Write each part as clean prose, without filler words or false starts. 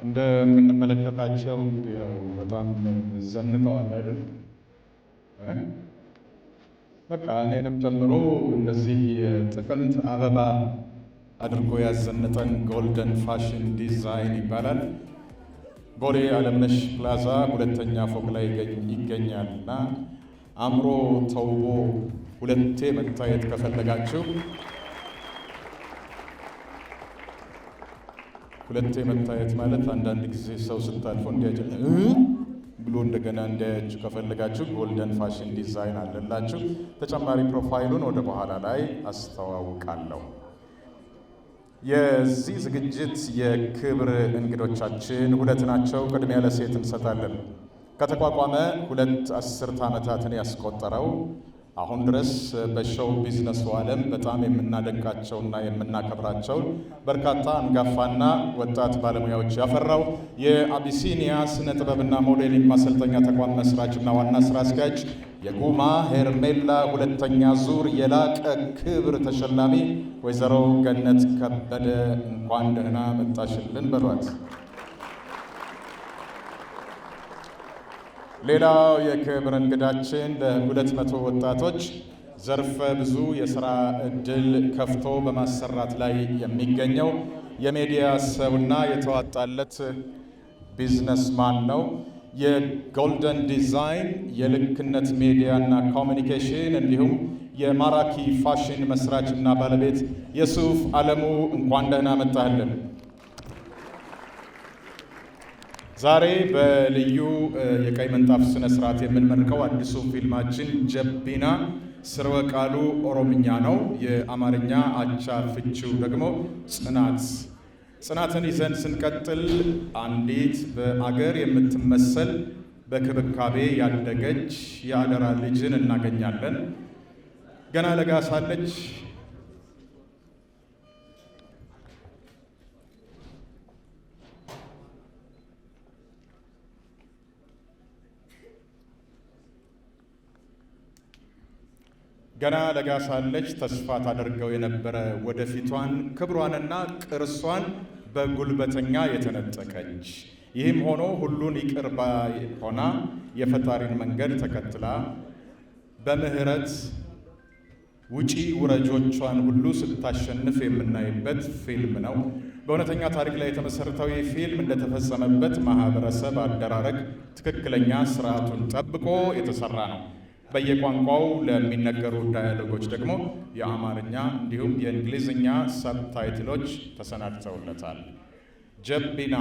እንደምንመለከታቸው በጣም ዘንጠዋል አይደል? በቃ እኔንም ጨምሮ እንደዚህ ጥቅምት አበባ አድርጎ ያዘነጠን ጎልደን ፋሽን ዲዛይን ይባላል። ቦሌ አለምነሽ ፕላዛ ሁለተኛ ፎቅ ላይ ይገኛልና አምሮ ተውቦ ሁለቴ መታየት ከፈለጋችሁ ሁለቴ መታየት ማለት አንዳንድ ጊዜ ሰው ስታልፎ እንዲያጀ ብሎ እንደገና እንዲያያችሁ ከፈለጋችሁ ጎልደን ፋሽን ዲዛይን አለላችሁ። ተጨማሪ ፕሮፋይሉን ወደ በኋላ ላይ አስተዋውቃለሁ። የዚህ ዝግጅት የክብር እንግዶቻችን ሁለት ናቸው። ቅድሚያ ለሴት እንሰጣለን። ከተቋቋመ 2 አስርት ዓመታትን ያስቆጠረው አሁን ድረስ በሾው ቢዝነሱ ዓለም በጣም የምናደንቃቸውና የምናከብራቸውን በርካታ አንጋፋና ወጣት ባለሙያዎች ያፈራው የአቢሲኒያ ስነ ጥበብና ሞዴሊንግ ማሰልጠኛ ተቋም መስራችና ዋና ስራ አስኪያጅ የጉማ ሄርሜላ ሁለተኛ ዙር የላቀ ክብር ተሸላሚ ወይዘሮ ገነት ከበደ እንኳን ደህና መጣሽልን በሏት። ሌላው የክብር እንግዳችን ለ200 ወጣቶች ዘርፈ ብዙ የሥራ ዕድል ከፍቶ በማሰራት ላይ የሚገኘው የሚዲያ ሰውና የተዋጣለት ቢዝነስማን ነው። የጎልደን ዲዛይን የልክነት ሚዲያና ኮሚኒኬሽን እንዲሁም የማራኪ ፋሽን መስራችና ባለቤት የሱፍ አለሙ እንኳን ደህና መጣህልን። ዛሬ በልዩ የቀይ ምንጣፍ ስነ ስርዓት የምንመርቀው አዲሱ ፊልማችን ጀቢና ስርወ ቃሉ ኦሮምኛ ነው። የአማርኛ አቻ ፍቺው ደግሞ ጽናትን ይዘን ስንቀጥል አንዲት በአገር የምትመሰል በክብካቤ ያደገች የአደራ ልጅን እናገኛለን። ገና ለጋ ሳለች ተስፋ ታደርገው የነበረ ወደፊቷን ክብሯንና ቅርሷን በጉልበተኛ የተነጠቀች፣ ይህም ሆኖ ሁሉን ይቅር ባይ ሆና የፈጣሪን መንገድ ተከትላ በምህረት ውጪ ውረጆቿን ሁሉ ስታሸንፍ የምናይበት ፊልም ነው። በእውነተኛ ታሪክ ላይ የተመሰረተው ይህ ፊልም እንደተፈጸመበት ማህበረሰብ አደራረግ ትክክለኛ ስርዓቱን ጠብቆ የተሰራ ነው። በየቋንቋው ለሚነገሩ ዳያሎጎች ደግሞ የአማርኛ እንዲሁም የእንግሊዝኛ ሰብታይትሎች ተሰናድተውለታል። ጀቢና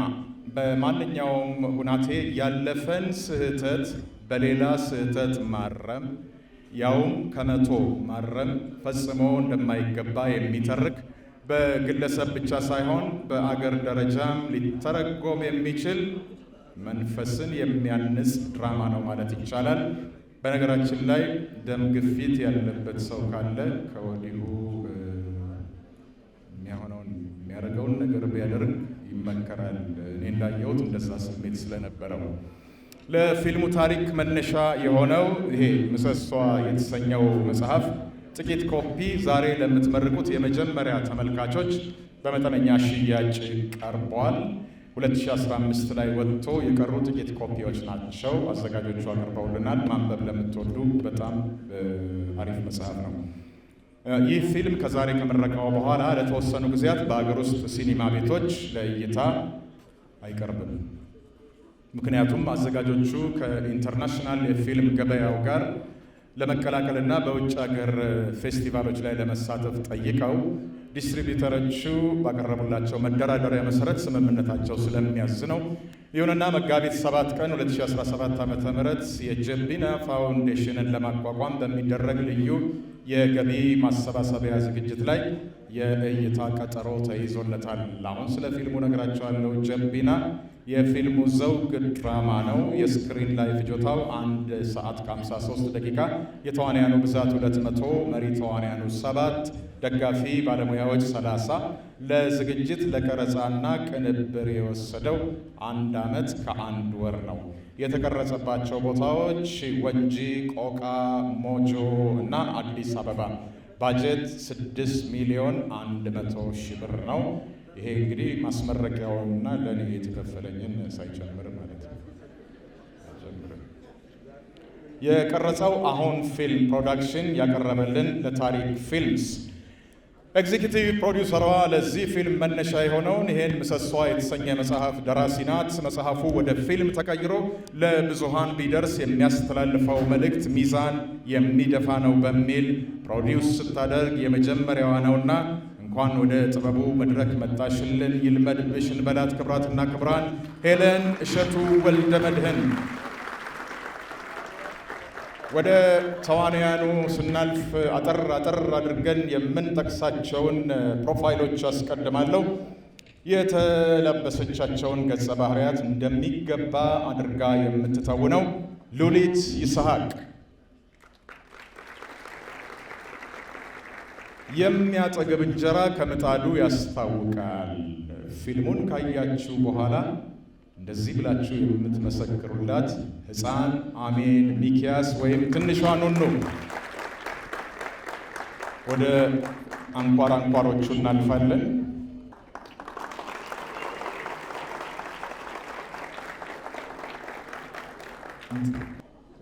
በማንኛውም ሁናቴ ያለፈን ስህተት በሌላ ስህተት ማረም ያውም ከመቶ ማረም ፈጽሞ እንደማይገባ የሚተርክ በግለሰብ ብቻ ሳይሆን በአገር ደረጃም ሊተረጎም የሚችል መንፈስን የሚያንጽ ድራማ ነው ማለት ይቻላል። በነገራችን ላይ ደም ግፊት ያለበት ሰው ካለ ከወዲሁ የሚያደርገውን ነገር ቢያደርግ ይመከራል። እኔ እንዳየሁት እንደዛ ስሜት ስለነበረው ለፊልሙ ታሪክ መነሻ የሆነው ይሄ ምሰሷ የተሰኘው መጽሐፍ ጥቂት ኮፒ ዛሬ ለምትመርቁት የመጀመሪያ ተመልካቾች በመጠነኛ ሽያጭ ቀርቧል። 2015 ላይ ወጥቶ የቀሩ ጥቂት ኮፒዎች ናቸው። አዘጋጆቹ አቅርበውልናል። ማንበብ ለምትወዱ በጣም አሪፍ መጽሐፍ ነው። ይህ ፊልም ከዛሬ ከምረቃው በኋላ ለተወሰኑ ጊዜያት በአገር ውስጥ ሲኒማ ቤቶች ለእይታ አይቀርብም። ምክንያቱም አዘጋጆቹ ከኢንተርናሽናል የፊልም ገበያው ጋር ለመቀላቀልና በውጭ ሀገር ፌስቲቫሎች ላይ ለመሳተፍ ጠይቀው ዲስትሪቢዩተሮቹ ባቀረቡላቸው መደራደሪያ መሰረት ስምምነታቸው ስለሚያዝ ነው። ይሁንና መጋቢት 7 ቀን 2017 ዓ.ም የጀቢና ፋውንዴሽንን ለማቋቋም በሚደረግ ልዩ የገቢ ማሰባሰቢያ ዝግጅት ላይ የእይታ ቀጠሮ ተይዞለታል። አሁን ስለ ፊልሙ ነግራቸዋለሁ። ጀቢና የፊልሙ ዘውግ ድራማ ነው። የስክሪን ላይ ፍጆታው 1 ሰዓት ከ53 ደቂቃ፣ የተዋንያኑ ብዛት 200፣ መሪ ተዋንያኑ 7፣ ደጋፊ ባለሙያዎች 30። ለዝግጅት ለቀረጻና ቅንብር የወሰደው 1 ዓመት ከ1 ወር ነው። የተቀረጸባቸው ቦታዎች ወንጂ፣ ቆቃ፣ ሞጆ እና አዲስ አበባ። ባጀት 6,100,000 ብር ነው። ይሄ እንግዲህ ማስመረቂያውንና ለእኔ የተከፈለኝን ሳይጨምር ማለት ነው። የቀረጸው አሁን ፊልም ፕሮዳክሽን ያቀረበልን ለታሪክ ፊልምስ ኤግዚኪቲቭ ፕሮዲውሰሯ ለዚህ ፊልም መነሻ የሆነውን ይሄን ምሰሷ የተሰኘ መጽሐፍ ደራሲ ናት። መጽሐፉ ወደ ፊልም ተቀይሮ ለብዙሃን ቢደርስ የሚያስተላልፈው መልእክት ሚዛን የሚደፋ ነው በሚል ፕሮዲውስ ስታደርግ የመጀመሪያዋ ነውና እንኳን ወደ ጥበቡ መድረክ መጣሽልን ይልመድብሽ እንበላት። ክብራትና ክብራን ሄለን እሸቱ ወልደ መድህን። ወደ ተዋንያኑ ስናልፍ አጠር አድርገን የምንጠቅሳቸውን ፕሮፋይሎች አስቀድማለሁ። የተለበሰቻቸውን ገጸ ባህሪያት እንደሚገባ አድርጋ የምትተውነው ሉሊት ይስሐቅ። የሚያጠግብ እንጀራ ከምጣዱ ያስታውቃል። ፊልሙን ካያችሁ በኋላ እንደዚህ ብላችሁ የምትመሰክሩላት ሕፃን አሜን ሚኪያስ ወይም ትንሿ ኑኑ። ወደ አንኳሮቹ እናልፋለን።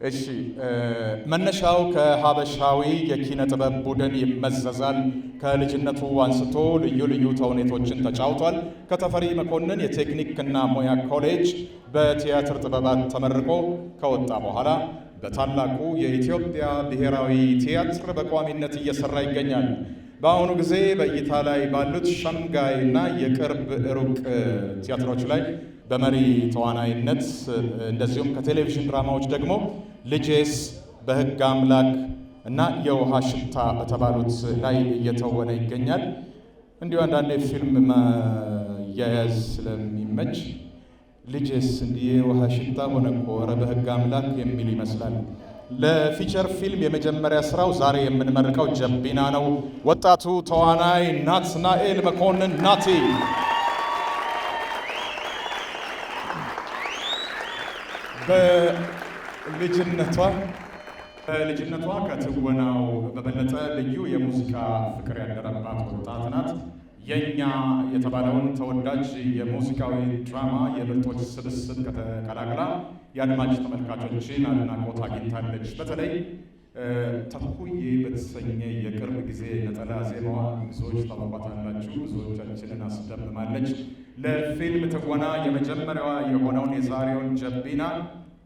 እሺ፣ መነሻው ከሀበሻዊ የኪነ ጥበብ ቡድን ይመዘዛል። ከልጅነቱ አንስቶ ልዩ ተውኔቶችን ተጫውቷል። ከተፈሪ መኮንን የቴክኒክና ሙያ ኮሌጅ በቲያትር ጥበባት ተመርቆ ከወጣ በኋላ በታላቁ የኢትዮጵያ ብሔራዊ ቲያትር በቋሚነት እየሰራ ይገኛል። በአሁኑ ጊዜ በእይታ ላይ ባሉት ሸምጋይ እና የቅርብ ሩቅ ቲያትሮች ላይ በመሪ ተዋናይነት እንደዚሁም ከቴሌቪዥን ድራማዎች ደግሞ ልጄስ፣ በሕግ አምላክ እና የውሃ ሽታ በተባሉት ላይ እየተወነ ይገኛል። እንዲሁ አንዳንዴ ፊልም ማያያዝ ስለሚመች ልጄስ እንዲህ የውሃ ሽታ ሆነ እኮ ኧረ በሕግ አምላክ የሚል ይመስላል። ለፊቸር ፊልም የመጀመሪያ ስራው ዛሬ የምንመርቀው ጀቢና ነው። ወጣቱ ተዋናይ ናትናኤል መኮንን ናቲ በልጅነቷ ከትወናው በበለጠ ልዩ የሙዚቃ ፍቅር ያደረባት ወጣት ናት። የኛ የተባለውን ተወዳጅ የሙዚቃዊ ድራማ የምርጦች ስብስብ ከተቀላቅላ የአድማጭ ተመልካቾችን አድናቆት አግኝታለች። በተለይ ተኩዬ በተሰኘ የቅርብ ጊዜ ነጠላ ዜማዋ ብዙዎች ታውቋታላችሁ፣ ብዙዎቻችንን አስደምማለች። ለፊልም ትወና የመጀመሪያዋ የሆነውን የዛሬውን ጀቢና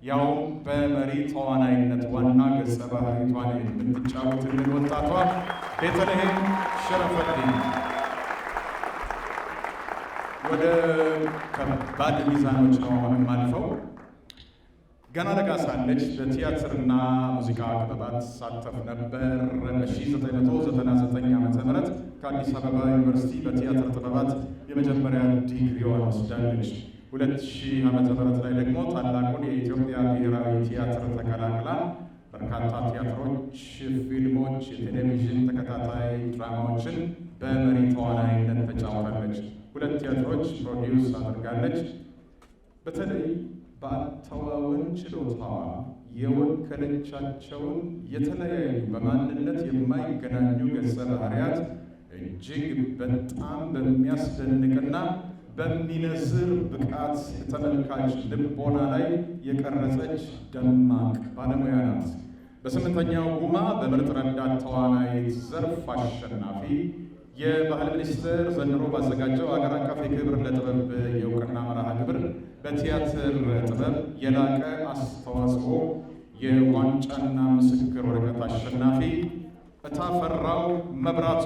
ያው በመሪ ተዋናይነት ዋና ገጸ ባህሪቷን የምትጫወትልን ወጣቷ ቤተልሔም ሸረፈዲን። ወደ ከባድ ሚዛኖች ነው አሁንም አልፈው። ገና ለጋ ሳለች በቲያትርና ሙዚቃ ክበባት ሳተፍ ነበር። በ1999 ዓ.ም ከአዲስ አበባ ዩኒቨርሲቲ በቲያትር ጥበባት የመጀመሪያ ዲግሪዋን ወስዳለች። 2000 ዓ.ም ላይ ደግሞ ታላቁን የኢትዮጵያ ብሔራዊ ቲያትር ተቀላቅላ በርካታ ቲያትሮች፣ ፊልሞች፣ የቴሌቪዥን ተከታታይ ድራማዎችን በመሪ ተዋናይነት ተጫውታለች። 2 ቲያትሮች ፕሮዲውስ አድርጋለች። በተለይ በአተዋወን ችሎታዋ የወከለቻቸውን የተለያዩ በማንነት የማይገናኙ ገጸ ባህሪያት እጅግ በጣም በሚያስደንቅና በሚነዝር ብቃት ተመልካች ልቦና ላይ የቀረጸች ደማቅ ባለሙያ ናት። በ8ኛው ጉማ በምርጥ ረዳት ተዋናይት ዘርፍ አሸናፊ የባህል ሚኒስቴር ዘንድሮ ባዘጋጀው አገር አቀፍ የክብር ለጥበብ የእውቅና መርሃ ግብር በቲያትር ጥበብ የላቀ አስተዋጽኦ የዋንጫና ምስክር ወረቀት አሸናፊ እታፈራው መብራቱ።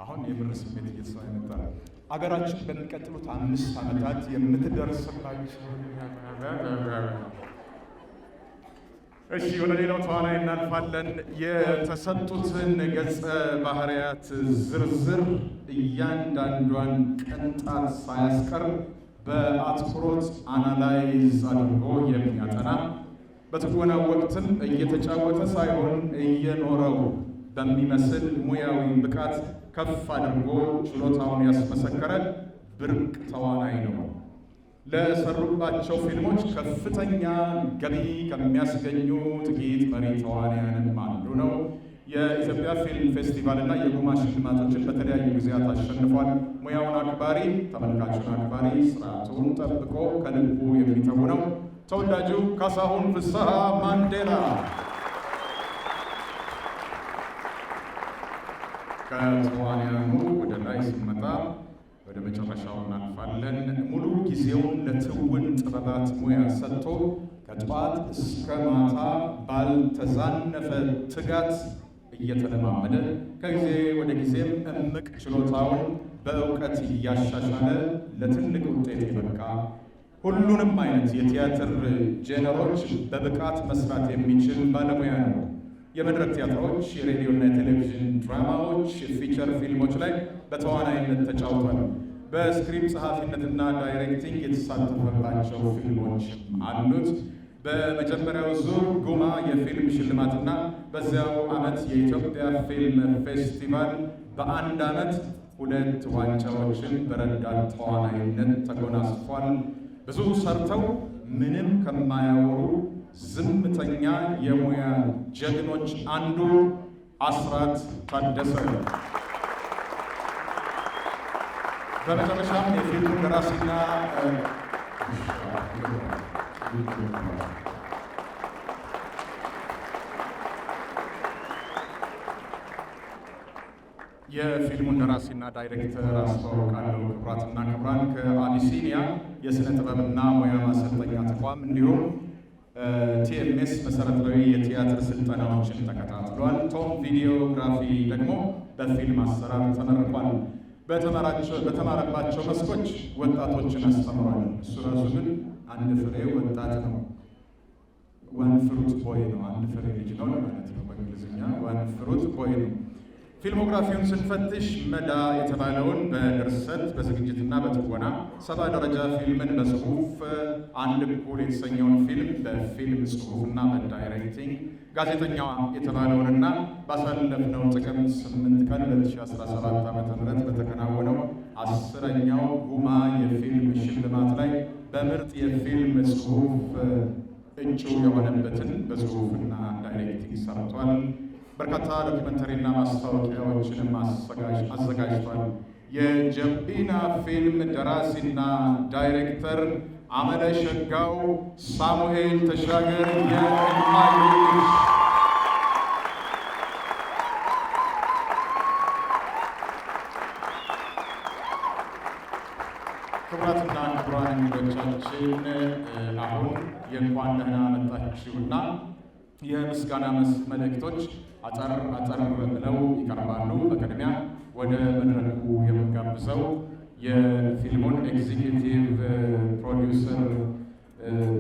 አሁን የምር ስሜት እየተሰማ ይመጣል። አገራችን በሚቀጥሉት 5 ዓመታት የምትደርስባቸው እሺ፣ ወደ ሌላው ተዋናይ እናልፋለን። የተሰጡትን ገጸ ባህሪያት ዝርዝር እያንዳንዷን ቅንጣት ሳያስቀር በአትኩሮት አናላይዝ አድርጎ የሚያጠና በትወናው ወቅትም እየተጫወተ ሳይሆን እየኖረው በሚመስል ሙያዊ ብቃት ከፍ አድርጎ ችሎታውን ያስመሰከረ ብርቅ ተዋናይ ነው። ለሰሩባቸው ፊልሞች ከፍተኛ ገቢ ከሚያስገኙ ጥቂት መሪ ተዋንያንም አንዱ ነው። የኢትዮጵያ ፊልም ፌስቲቫልና የጉማ ሽልማቶችን በተለያዩ ጊዜያት አሸንፏል። ሙያውን አክባሪ፣ ተመልካቹን አክባሪ፣ ስርዓቱን ጠብቆ ከልቡ የሚተውነው ተወዳጁ ካሳሁን ፍስሐ ማንዴላ። ከተዋንያኑ ወደ ላይ ስንመጣ ወደ መጨረሻው እናልፋለን። ሙሉ ጊዜውን ለትውን ጥበባት ሙያ ሰጥቶ ከጠዋት እስከ ማታ ባልተዛነፈ ትጋት እየተለማመደ ከጊዜ ወደ ጊዜም እምቅ ችሎታውን በእውቀት እያሻሻለ ለትልቅ ውጤት የበቃ ሁሉንም አይነት የቲያትር ጄነሮች በብቃት መስራት የሚችል ባለሙያ ነው። የመድረክ ቲያትሮች፣ የሬዲዮና የቴሌቪዥን ድራማዎች፣ የፊቸር ፊልሞች ላይ በተዋናይነት ተጫውቷል። በስክሪፕት ጸሐፊነትና ዳይሬክቲንግ የተሳተፈባቸው ፊልሞች አሉት። በመጀመሪያው ዙር ጉማ የፊልም ሽልማትና በዚያው ዓመት የኢትዮጵያ ፊልም ፌስቲቫል በአንድ ዓመት 2 ዋንጫዎችን በረዳት ተዋናይነት ተጎናጽፏል። ብዙ ሰርተው ምንም ከማያወሩ ዝምተኛ የሙያ ጀግኖች አንዱ አስራት ታደሰ። በመጨረሻም የፊልሙ ደራሲና የፊልሙን ደራሲና ዳይሬክተር አስተዋውቃለሁ። ክቡራትና ክቡራን፣ ከአቢሲኒያ የሥነ ጥበብና ሙያ ማሰልጠኛ ተቋም እንዲሁም ቲኤምኤስ መሰረታዊ የቲያትር ስልጠናዎችን ተከታትሏል። ቶም ቪዲዮግራፊ ደግሞ በፊልም አሰራር ተመርቋል። በተማረባቸው መስኮች ወጣቶችን አስተምሯል። እሱ ራሱ ግን አንድ ፍሬ ወጣት ነው። ዋን ፍሩት ቦይ ነው። አንድ ፍሬ ልጅ ነው ማለት ነው በእንግሊዝኛ ዋን ፍሩት ቦይ ነው። ፊልሞግራፊውን ስንፈትሽ መዳ የተባለውን በድርሰት በዝግጅትና በትወና፣ 70 ደረጃ ፊልምን በጽሁፍ፣ አንድ እኩል የተሰኘውን ፊልም በፊልም ጽሁፍና በዳይሬክቲንግ፣ ጋዜጠኛዋ የተባለውንና ባሳለፍነው ጥቅምት 8 ቀን 2017 ዓ.ም በተከናወነው 10ኛው ጉማ የፊልም ሽልማት ላይ በምርጥ የፊልም ጽሁፍ እጩ የሆነበትን በጽሁፍና ዳይሬክቲንግ ሰርቷል። በርካታ ዶክመንተሪና ማስታወቂያዎችንም አዘጋጅቷል። የጀቢና ፊልም ደራሲና ዳይሬክተር አመለ ሸጋው ሳሙኤል ተሻገር የእማይልሽ ክቡራትና ክቡራን እንግዶቻችን አሁን የእንኳን ደህና መጣችሁና የምስጋና መልእክቶች አጠር ብለው ይቀርባሉ። በቅድሚያ ወደ መድረኩ የምጋብዘው የፊልሙን ኤግዚኪዩቲቭ ፕሮዲውሰር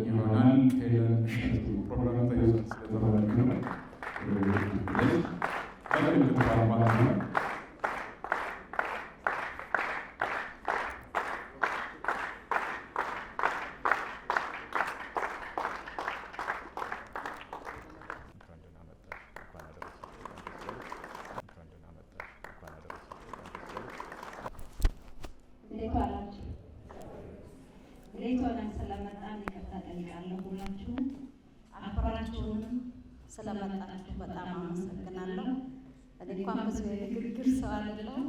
ይሆናል። ፕሮግራም ተይዟል ስለተባለ ነው በምልክት ማለት ነው። ስለመጣችሁ በጣም አመሰግናለሁ። እንኳን ብዙ የንግግር ሰው አይደለሁም።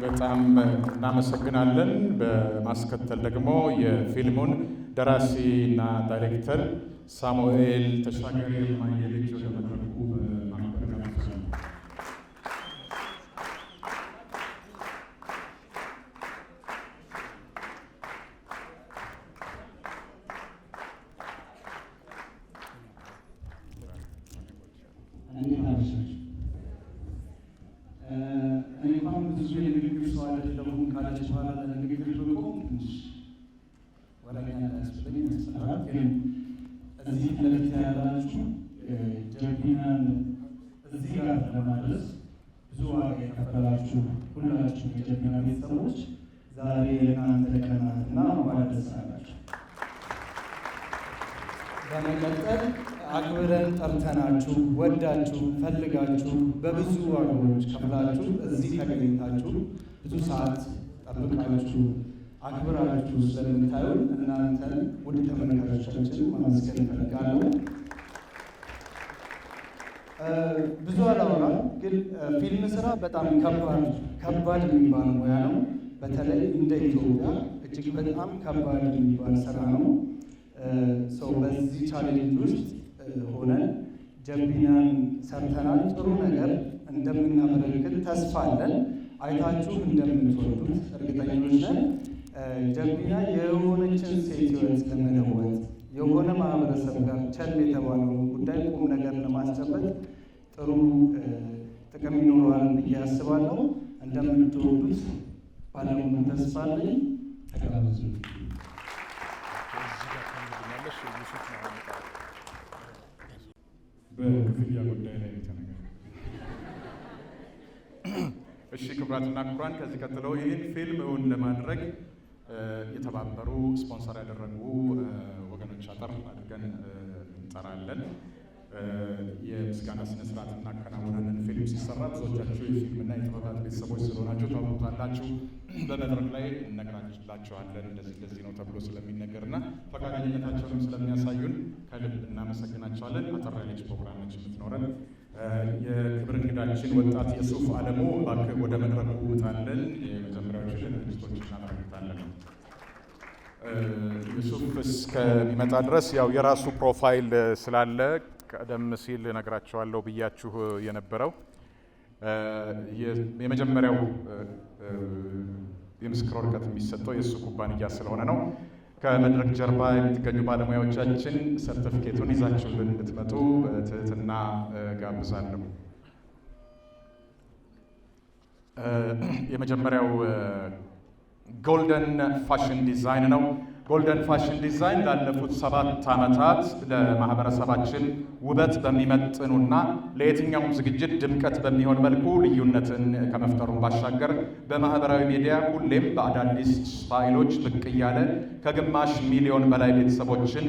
በጣም እናመሰግናለን። በማስከተል ደግሞ የፊልሙን ደራሲ እና ዳይሬክተር ሳሙኤል ተሻገር የማየልጅ ወደ መድረኩ በማክበር ጋብዛለሁ። እንኳን ብዙ የንግግር ሰው አይደለሁም ካለች በኋላ ለንግግር ብቆም ትንሽ ወረኛ እንዳያስብለኝ ያስፈራል። ግን እዚህ ለፊት ያላችሁ ጀቢናን እዚህ ጋር ለማድረስ ብዙ ዋጋ የከፈላችሁ ሁላችሁ የጀቢና ቤተሰቦች ዛሬ የእናንተ ቀን ናትና እንኳን ደስ አላችሁ። በመቀጠል አክብረን ጠርተናችሁ ወዳችሁ ፈልጋችሁ በብዙ ዋጋዎች ከፍላችሁ እዚህ ተገኝታችሁ ብዙ ሰዓት ጠብቃችሁ አክብራችሁ ስለምታዩን እናንተን ውድ ተመልካቾቻችን ማመስገን እፈልጋለሁ። ብዙ አላወራም፣ ግን ፊልም ስራ በጣም ከባድ የሚባል ሙያ ነው። በተለይ እንደ ኢትዮጵያ እጅግ በጣም ከባድ የሚባል ስራ ነው። ሰው በዚህ ቻሌንጅ ውስጥ ሆነን ጀቢናን ሰርተናል። ጥሩ ነገር እንደምናበረክት ተስፋ አለን። አይታችሁ እንደምትወዱት እርግጠኞች ነን። ጀቢና የሆነችን ሴት ሕይወት ለመለወጥ የሆነ ማህበረሰብ ጋር ቸል የተባለውን ጉዳይ ቁም ነገር ለማስጨበጥ ጥሩ ጥቅም ይኖረዋል ብዬ አስባለሁ። እንደምትወዱት ባለሙሉ ተስፋ አለኝ። ተጋበዙ። በክፍያ ጉዳይ ላይ ተነጋገር። እሺ ክቡራትና ክቡራን፣ ከዚህ ቀጥለው ይህን ፊልም እውን ለማድረግ የተባበሩ ስፖንሰር ያደረጉ ወገኖች አጠር አድርገን እንጠራለን። የምስጋና ስነ ስርዓት እናከናውናለን። ፊልም ሲሰራ ብዙዎቻችሁ የፊልምና የጥበባት ቤተሰቦች ስለሆናችሁ ታውቁታላችሁ። በመድረክ ላይ እነግራችኋለን እንደዚህ ነው ተብሎ ስለሚነገርና ፈቃደኝነታቸውንም ስለሚያሳዩን ከልብ እናመሰግናቸዋለን። አጠር ያለች ፕሮግራም ነች የምትኖረን። የክብር እንግዳችን ወጣት የሱፍ አለሙ እባክህ ወደ መድረኩ ውጣለን። የመጀመሪያዎችን ዝግጅቶች እናመለክታለን። ዩሱፍ እስከሚመጣ ድረስ ያው የራሱ ፕሮፋይል ስላለ ቀደም ሲል እነግራቸዋለሁ ብያችሁ የነበረው የመጀመሪያው የምስክር ወረቀት የሚሰጠው የእሱ ኩባንያ ስለሆነ ነው። ከመድረክ ጀርባ የምትገኙ ባለሙያዎቻችን ሰርቲፊኬቱን ይዛችሁልን እንድትመጡ በትህትና ጋብዛለሁ። የመጀመሪያው ጎልደን ፋሽን ዲዛይን ነው። ጎልደን ፋሽን ዲዛይን ላለፉት 7 ዓመታት ለማህበረሰባችን ውበት በሚመጥኑና ለየትኛውም ዝግጅት ድምቀት በሚሆን መልኩ ልዩነትን ከመፍጠሩን ባሻገር በማህበራዊ ሚዲያ ሁሌም በአዳዲስ ስታይሎች ብቅ እያለ ከግማሽ ሚሊዮን በላይ ቤተሰቦችን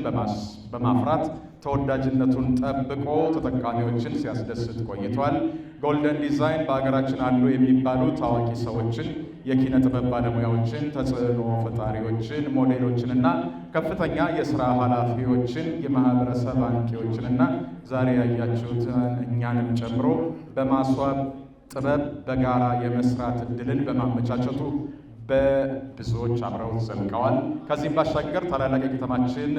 በማፍራት ተወዳጅነቱን ጠብቆ ተጠቃሚዎችን ሲያስደስት ቆይቷል። ጎልደን ዲዛይን በሀገራችን አሉ የሚባሉ ታዋቂ ሰዎችን፣ የኪነ ጥበብ ባለሙያዎችን፣ ተጽዕኖ ፈጣሪዎችን፣ ሞዴሎችንና ከፍተኛ የስራ ኃላፊዎችን፣ የማህበረሰብ አንቂዎችንና ዛሬ ያያችሁትን እኛንም ጨምሮ በማስዋብ ጥበብ በጋራ የመስራት እድልን በማመቻቸቱ በብዙዎች አብረው ዘልቀዋል። ከዚህም ባሻገር ታላላቅ የከተማችን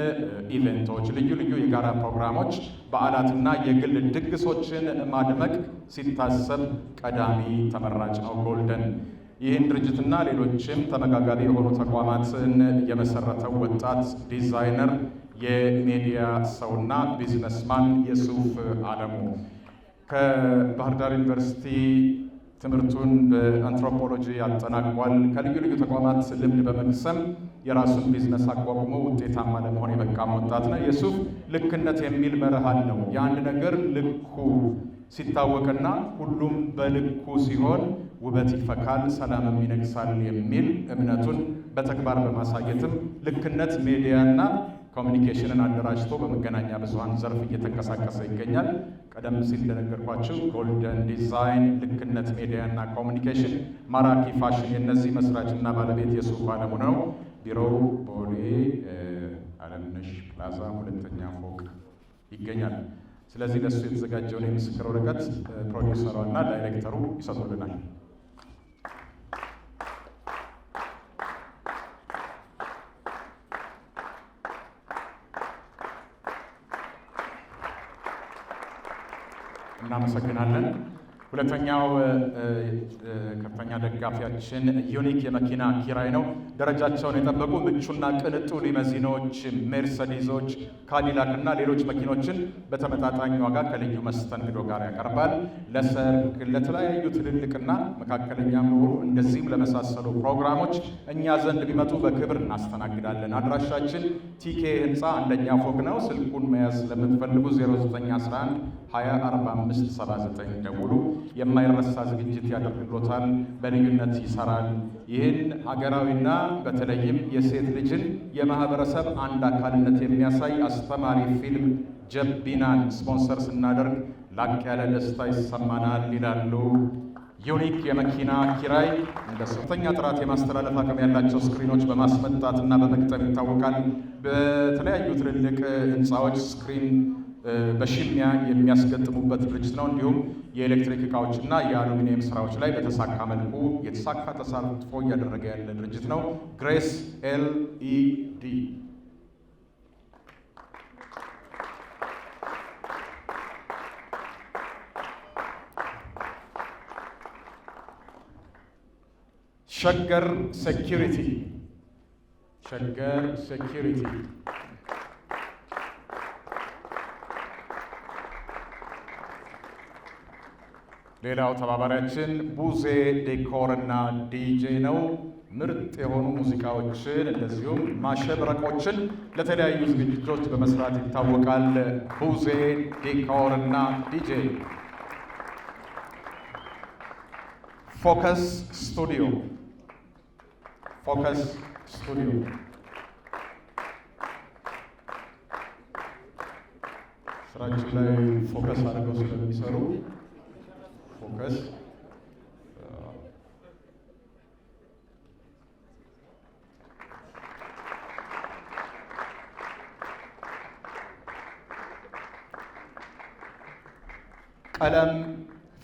ኢቨንቶች፣ ልዩ ልዩ የጋራ ፕሮግራሞች፣ በዓላትና የግል ድግሶችን ማድመቅ ሲታሰብ ቀዳሚ ተመራጭ ነው ጎልደን። ይህን ድርጅትና ሌሎችም ተመጋጋቢ የሆኑ ተቋማትን የመሰረተው ወጣት ዲዛይነር የሚዲያ ሰውና ቢዝነስማን የሱፍ አለሙ ከባህር ዳር ዩኒቨርሲቲ ትምህርቱን በአንትሮፖሎጂ ያጠናቋል። ከልዩ ልዩ ተቋማት ልምድ በመቅሰም የራሱን ቢዝነስ አቋቁሞ ውጤታማ ለመሆን የበቃም ወጣት ነው። የሱፍ ልክነት የሚል መርህ አለው። የአንድ ነገር ልኩ ሲታወቅና ሁሉም በልኩ ሲሆን ውበት ይፈካል፣ ሰላምም ይነግሳል የሚል እምነቱን በተግባር በማሳየትም ልክነት ሚዲያና ኮሚኒኬሽንን አደራጅቶ በመገናኛ ብዙሃን ዘርፍ እየተንቀሳቀሰ ይገኛል። ቀደም ሲል እንደነገርኳችሁ ጎልደን ዲዛይን፣ ልክነት ሚዲያ እና ኮሚኒኬሽን፣ ማራኪ ፋሽን የእነዚህ መስራችና ባለቤት የሱፍ አለሙ ነው። ቢሮው ቦሌ አለምነሽ ፕላዛ 2ኛ ፎቅ ይገኛል። ስለዚህ ለእሱ የተዘጋጀውን የምስክር ወረቀት ፕሮዲውሰሯና ዳይሬክተሩ ይሰጡልናል። እናመሰግናለን። ሁለተኛው ከፍተኛ ደጋፊያችን ዩኒክ የመኪና ኪራይ ነው። ደረጃቸውን የጠበቁ ምቹና ቅንጡ ሊመዚኖች፣ ሜርሰዲዞች፣ ካዲላክ እና ሌሎች መኪኖችን በተመጣጣኝ ዋጋ ከልዩ መስተንግዶ ጋር ያቀርባል። ለሰርግ፣ ለተለያዩ ትልልቅና መካከለኛ መሆኑ እንደዚህም ለመሳሰሉ ፕሮግራሞች እኛ ዘንድ ቢመጡ በክብር እናስተናግዳለን። አድራሻችን ቲኬ ህንፃ 1ኛ ፎቅ ነው። ስልኩን መያዝ ለምትፈልጉ 0911 204579 ደውሉ። የማይረሳ ዝግጅት ያደርግሎታል። በልዩነት ይሰራል። ይህን ሀገራዊና በተለይም የሴት ልጅን የማህበረሰብ አንድ አካልነት የሚያሳይ አስተማሪ ፊልም ጀቢናን ስፖንሰር ስናደርግ ላቅ ያለ ደስታ ይሰማናል ይላሉ። ዩኒክ የመኪና ኪራይ እንደ ከፍተኛ ጥራት የማስተላለፍ አቅም ያላቸው ስክሪኖች በማስመጣትና በመግጠም ይታወቃል። በተለያዩ ትልልቅ ህንፃዎች ስክሪን በሽሚያ የሚያስገጥሙበት ድርጅት ነው። እንዲሁም የኤሌክትሪክ እቃዎችና የአሉሚኒየም ስራዎች ላይ በተሳካ መልኩ የተሳካ ተሳትፎ እያደረገ ያለ ድርጅት ነው። ግሬስ ኤልኢዲ ሸገር ሴኪሪቲ ሸገር ሴኪሪቲ ሌላው ተባባሪያችን ቡዜ ዴኮር እና ዲጄ ነው። ምርጥ የሆኑ ሙዚቃዎችን እንደዚሁም ማሸብረቆችን ለተለያዩ ዝግጅቶች በመስራት ይታወቃል። ቡዜ ዴኮር እና ዲጄ። ፎከስ ስቱዲዮ ፎከስ ስቱዲዮ ስራችን ላይ ፎከስ አድርገው ስለሚሰሩ ፎከስ ቀለም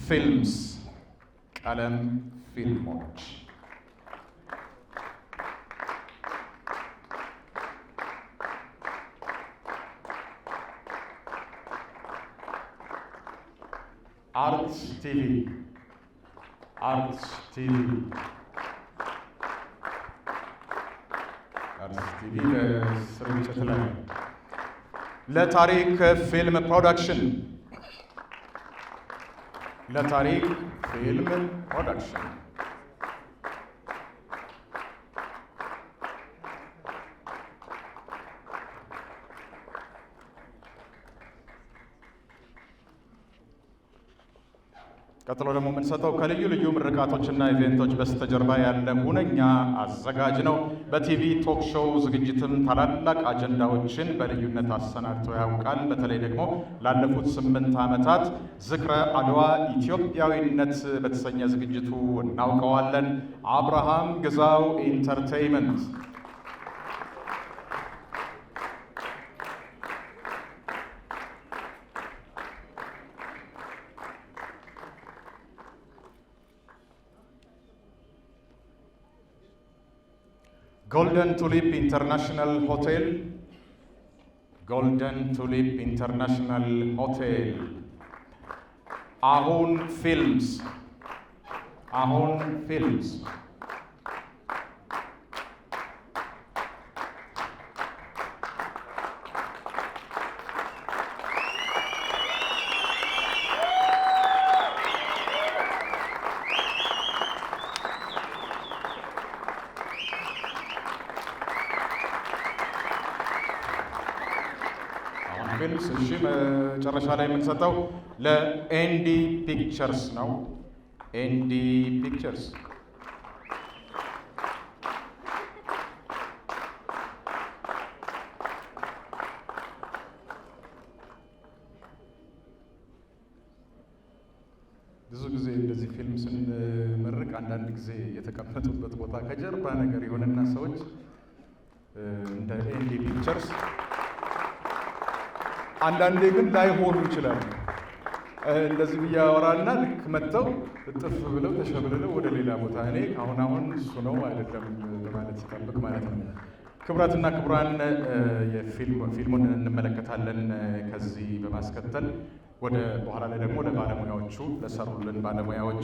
ፊልምስ ቀለም ፊልሞች አርት ቲቪ አርት ቲቪ በስርጭት ላይ ለታሪክ ፊልም ፕሮዳክሽን ለታሪክ ፊልም ፕሮዳክሽን ቀጥሎ ደግሞ የምንሰጠው ከልዩ ልዩ ምርቃቶችና ኢቬንቶች በስተጀርባ ያለ ሁነኛ አዘጋጅ ነው። በቲቪ ቶክ ሾው ዝግጅትም ታላላቅ አጀንዳዎችን በልዩነት አሰናድቶ ያውቃል። በተለይ ደግሞ ላለፉት 8 ዓመታት ዝክረ አድዋ ኢትዮጵያዊነት በተሰኘ ዝግጅቱ እናውቀዋለን። አብርሃም ግዛው ኢንተርቴይንመንት ጎልደን ቱሊፕ ኢንተርናሽናል ሆቴል ጎልደን ቱሊፕ ኢንተርናሽናል ሆቴል አሁን ፊልምስ አሁን ፊልምስ ፊልምስ። እሺ መጨረሻ ላይ የምንሰጠው ለኤንዲ ፒክቸርስ ነው። ኤንዲ ፒክቸርስ ብዙ ጊዜ እንደዚህ ፊልም ስንመርቅ አንዳንድ ጊዜ የተቀመጡበት ቦታ ከጀርባ ነገር የሆነና ሰዎች እንደ ኤንዲ ፒክቸርስ አንዳንዴ ግን ላይሆኑ ይችላሉ። እንደዚህ ብዬ አወራና ልክ መጥተው እጥፍ ብለው ተሸብልለው ወደ ሌላ ቦታ እኔ አሁን እሱ ነው አይደለም በማለት ሲጠብቅ ማለት ነው። ክቡራትና ክቡራን ፊልሙን እንመለከታለን። ከዚህ በማስከተል ወደ በኋላ ላይ ደግሞ ለባለሙያዎቹ ለሰሩልን ባለሙያዎች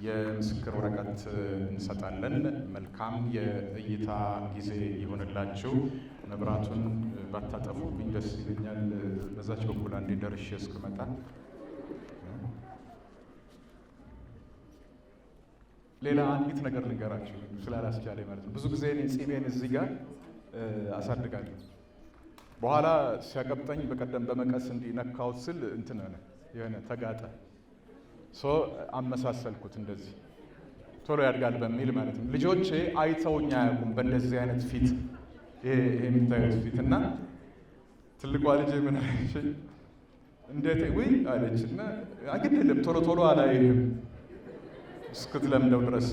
የምስክር ወረቀት እንሰጣለን። መልካም የእይታ ጊዜ ይሆንላችሁ። መብራቱን ባታጠፉብኝ ደስ ይለኛል። በዛች በኩል አንዴ ደርሼ እስክመጣ ሌላ አንዲት ነገር ልንገራችሁ ስላላስቻለኝ ማለት ነው። ብዙ ጊዜ እኔ ጺሜን እዚህ ጋር አሳድጋለሁ። በኋላ ሲያቀብጠኝ በቀደም በመቀስ እንዲነካውት ስል እንትን ሆነ የሆነ ተጋጠ። አመሳሰልኩት እንደዚህ ቶሎ ያድጋል በሚል ማለት ነው። ልጆቼ አይተውኝ አያውቁም በእንደዚህ አይነት ፊት፣ ይሄ የሚታዩት ፊት እና ትልቋ ልጄ ምን አለች? እንዴት ወይ አለችና አግደለም ቶሎ ቶሎ አላይህም እስክትለምደው ድረስ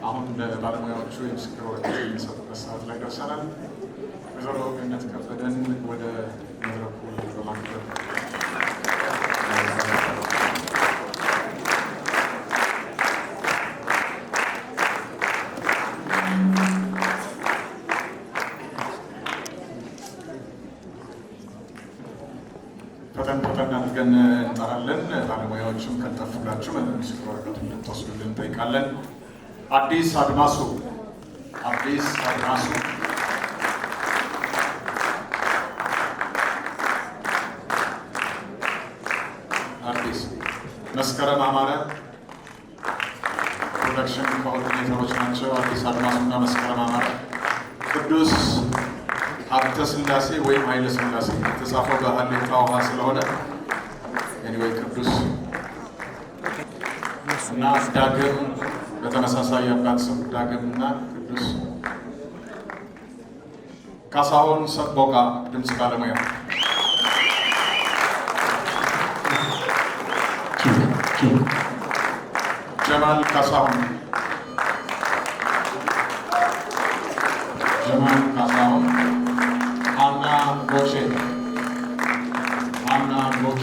አሁን ለባለሙያዎቹ የምስክር ወረቀት የሚሰጡበት ሰዓት ላይ ደርሰናል። ወይዘሮ ገነት ከበደን ወደ መድረኩ በማቅረብ ፈጠን አድርገን እንጠራለን። ባለሙያዎችም ከጠፍ ብላችሁ ምስክር ወረቀቱን እንድትወስዱልን እንጠይቃለን። አዲስ አድማሱ አዲስ መስከረም አማረ ፕሮዳክሽን ኮኦርዲኔተሮች ናቸው። አዲስ አድማሱና መስከረም አማረ። ቅዱስ ሀብተ ስላሴ ወይም ኃይለ ስላሴ የተጻፈው በሀሌታ ውሃ ስለሆነ ኤኒዌይ ቅዱስ እና ዳግም በተመሳሳይ አባት ስም ዳግምና ቅዱስ ካሳሁን ሰቦቃ ድምፅ ባለሙያ ጀማል ካሳሁን አና ጎቼ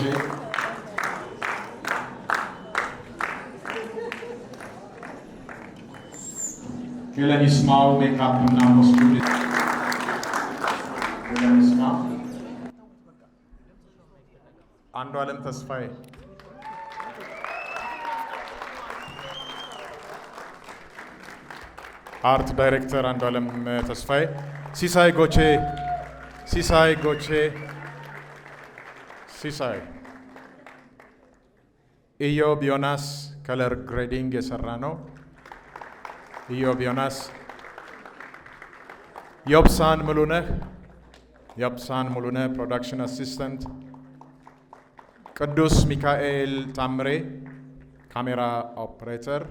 ሄለን ይስማው ሜካፕ እና ኮስቱም ሄለን ይስማው አንዱ ዓለም ተስፋዬ አርት ዳይሬክተር አንዱ ዓለም ተስፋዬ ሲሳይ ጎቼ ኢዮብ ዮናስ ከለር ግሬዲንግ የሰራ ነው። ኢዮብ ዮናስ ዮብሳን ሙሉነህ ፕሮዳክሽን አሲስተንት ቅዱስ ሚካኤል ታምሬ ካሜራ ኦፕሬተር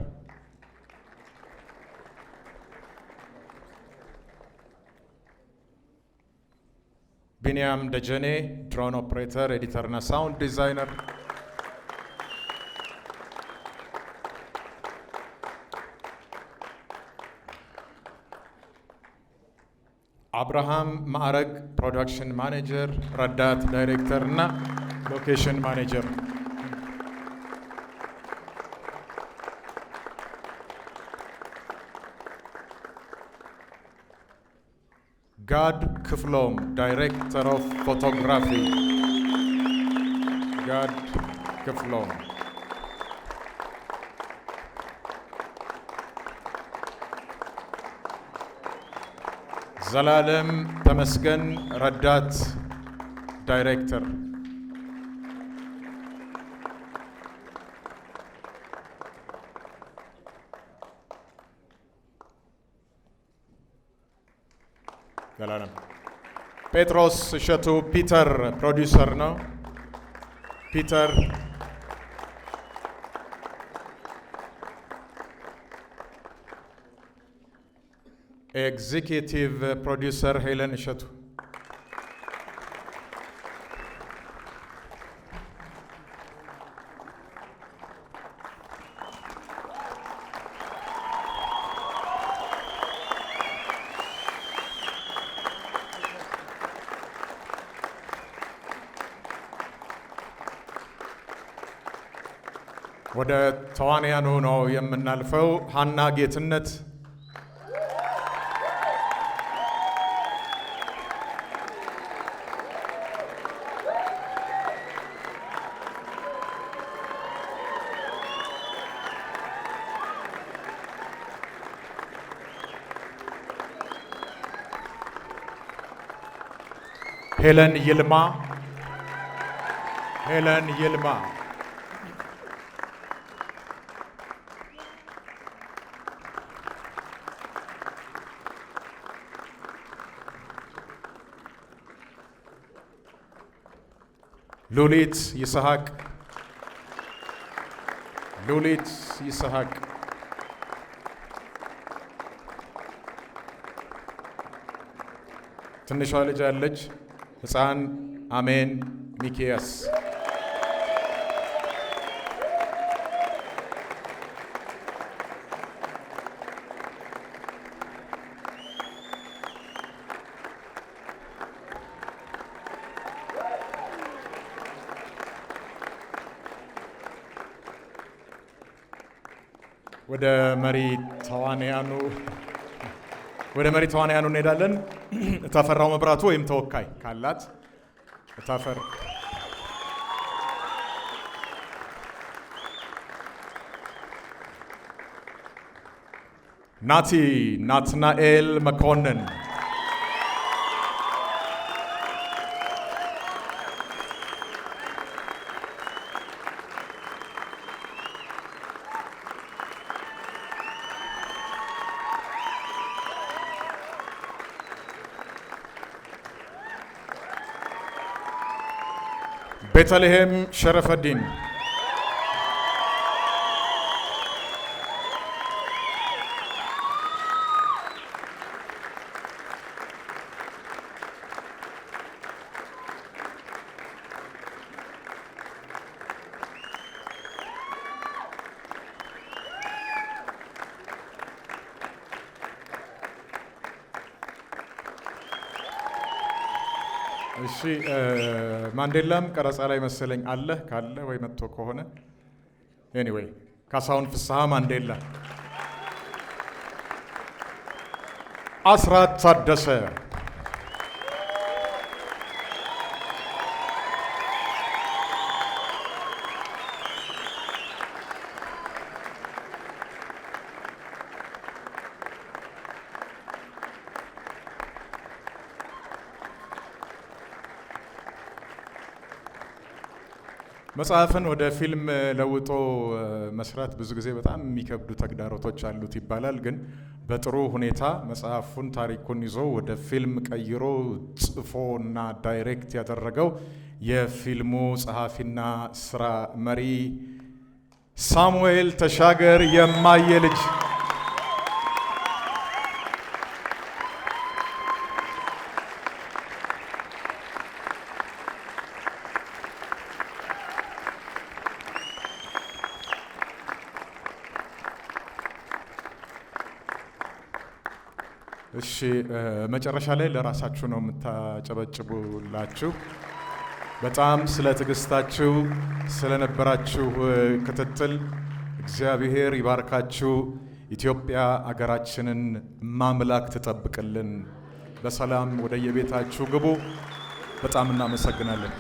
ቢኒያም ደጀኔ ድሮን ኦፕሬተር ኤዲተር እና ሳውንድ ዲዛይነር አብርሃም ማዕረግ ፕሮዳክሽን ማኔጀር ረዳት ዳይሬክተር እና ሎኬሽን ማኔጀር ጋድ ክፍሎም ዳይሬክተር ኦፍ ፎቶግራፊ ጋድ ክፍሎም ዘላለም ተመስገን ረዳት ዳይሬክተር ዘላለም ጴጥሮስ እሸቱ ፒተር ፕሮዲውሰር ነው ፒተር ኤግዚኪቲቭ ፕሮዲውሰር ሄለን እሸቱ ወደ ተዋንያኑ ነው የምናልፈው ሀና ጌትነት ሄለን ይልማ ሉሊት ይስሐቅ ትንሿ ልጅ አለች ሕፃን አሜን ሚኪያስ ወደ መሪ ተዋንያኑ እንሄዳለን። እታፈራው መብራቱ ወይም ተወካይ ካላት እታፈር ናትናኤል መኮንን ቤተልሔም ሸረፈዲን እሺ ማንዴላም ቀረጻ ላይ መሰለኝ አለ ካለ ወይ መጥቶ ከሆነ ኤኒዌይ ካሳሁን ፍስሐ ማንዴላ አስራት ታደሰ መጽሐፍን ወደ ፊልም ለውጦ መስራት ብዙ ጊዜ በጣም የሚከብዱ ተግዳሮቶች አሉት ይባላል። ግን በጥሩ ሁኔታ መጽሐፉን ታሪኩን ይዞ ወደ ፊልም ቀይሮ ጽፎ እና ዳይሬክት ያደረገው የፊልሙ ጸሐፊና ስራ መሪ ሳሙኤል ተሻገር የማየ ልጅ እሺ መጨረሻ ላይ ለራሳችሁ ነው የምታጨበጭቡላችሁ። በጣም ስለ ትዕግስታችሁ ስለነበራችሁ ክትትል እግዚአብሔር ይባርካችሁ። ኢትዮጵያ አገራችንን ማምላክ ትጠብቅልን። በሰላም ወደ የቤታችሁ ግቡ። በጣም እናመሰግናለን።